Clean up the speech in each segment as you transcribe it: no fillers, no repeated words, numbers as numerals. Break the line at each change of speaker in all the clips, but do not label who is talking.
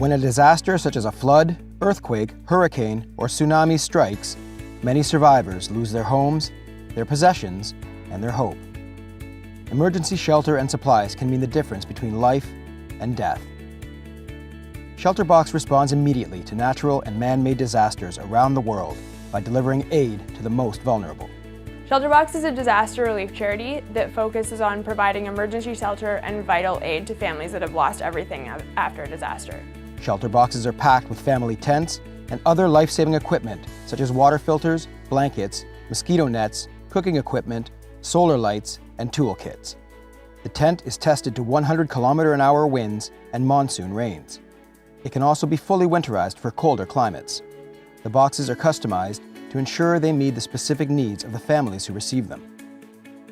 When a disaster such as a flood, earthquake, hurricane, or tsunami strikes, many survivors lose their homes, their possessions, and their hope. Emergency shelter and supplies can mean the difference between life and death. ShelterBox responds immediately to natural and man-made disasters around the world by delivering aid to the most vulnerable.
ShelterBox is a disaster relief charity that focuses on providing emergency shelter and vital aid to families that have lost everything after a disaster.
Shelter boxes are packed with family tents and other life-saving equipment such as water filters, blankets, mosquito nets, cooking equipment, solar lights, and toolkits. The tent is tested to 100 km/h winds and monsoon rains. It can also be fully winterized for colder climates. The boxes are customized to ensure they meet the specific needs of the families who receive them.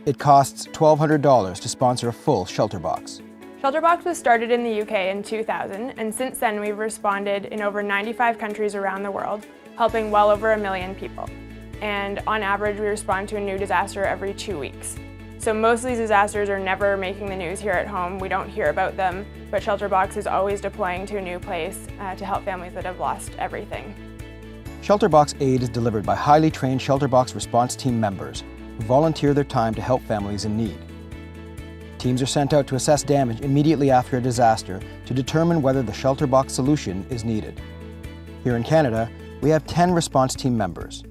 It costs $1,200 to sponsor a full shelter box.
ShelterBox was started in the UK in 2000, and since then we've responded in over 95 countries around the world, helping well over 1 million people. And on average, we respond to a new disaster every 2 weeks. So most of these disasters are never making the news here at home. We don't hear about them, but ShelterBox is always deploying to a new place to help families that have lost everything.
ShelterBox aid is delivered by highly trained ShelterBox response team members who volunteer their time to help families in need. Teams are sent out to assess damage immediately after a disaster to determine whether the ShelterBox solution is needed. Here in Canada, we have 10 response team members.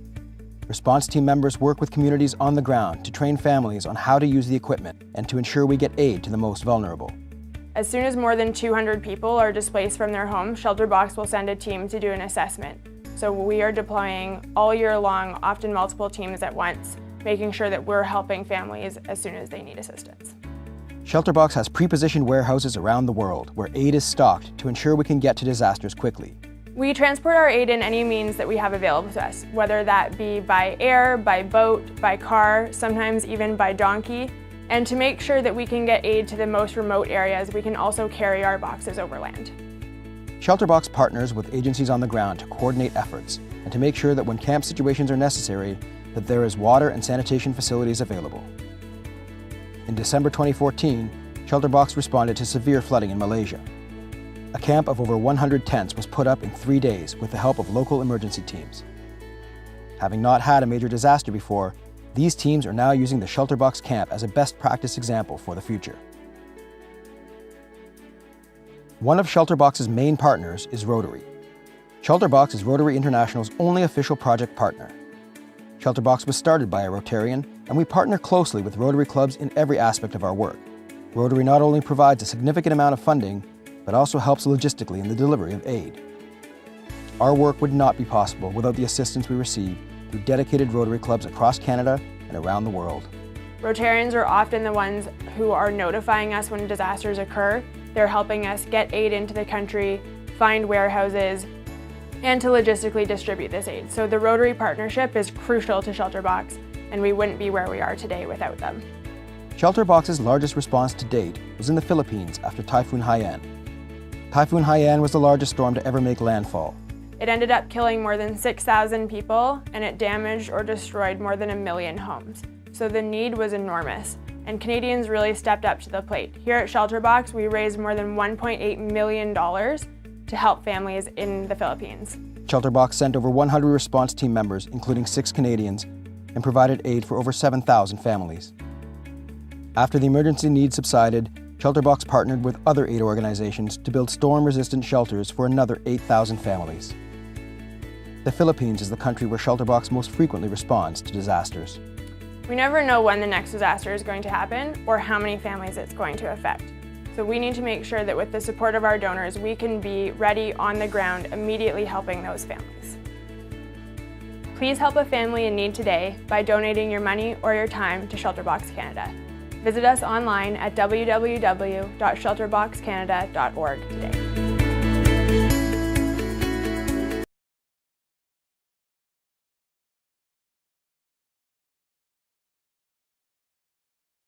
Response team members work with communities on the ground to train families on how to use the equipment and to ensure we get aid to the most vulnerable.
As soon as more than 200 people are displaced from their homes, ShelterBox will send a team to do an assessment. So we are deploying all year long, often multiple teams at once, making sure that we're helping families as soon as they need assistance.
ShelterBox has pre-positioned warehouses around the world where aid is stocked to ensure we can get to disasters quickly.
We transport our aid in any means that we have available to us, whether that be by air, by boat, by car, sometimes even by donkey. And to make sure that we can get aid to the most remote areas, we can also carry our boxes overland.
ShelterBox partners with agencies on the ground to coordinate efforts and to make sure that when camp situations are necessary, that there is water and sanitation facilities available. In December 2014, ShelterBox responded to severe flooding in Malaysia. A camp of over 100 tents was put up in 3 days with the help of local emergency teams. Having not had a major disaster before, these teams are now using the ShelterBox camp as a best practice example for the future. One of ShelterBox's main partners is Rotary. ShelterBox is Rotary International's only official project partner. ShelterBox was started by a Rotarian, and we partner closely with Rotary clubs in every aspect of our work. Rotary not only provides a significant amount of funding, but also helps logistically in the delivery of aid. Our work would not be possible without the assistance we receive through dedicated Rotary clubs across Canada and around the world.
Rotarians are often the ones who are notifying us when disasters occur. They're helping us get aid into the country, find warehouses, and to logistically distribute this aid. So the Rotary partnership is crucial to ShelterBox, and we wouldn't be where we are today without them.
ShelterBox's largest response to date was in the Philippines after Typhoon Haiyan. Typhoon Haiyan was the largest storm to ever make landfall.
It ended up killing more than 6,000 people, and it damaged or destroyed more than 1 million homes. So the need was enormous, and Canadians really stepped up to the plate. Here at ShelterBox, we raised more than $1.8 million to help families in the Philippines.
ShelterBox sent over 100 response team members, including 6 Canadians, and provided aid for over 7,000 families. After the emergency needs subsided, ShelterBox partnered with other aid organizations to build storm-resistant shelters for another 8,000 families. The Philippines is the country where ShelterBox most frequently responds to disasters.
We never know when the next disaster is going to happen or how many families it's going to affect. So we need to make sure that with the support of our donors, we can be ready on the ground, immediately helping those families. Please help a family in need today by donating your money or your time to ShelterBox Canada. Visit us online at www.shelterboxcanada.org today.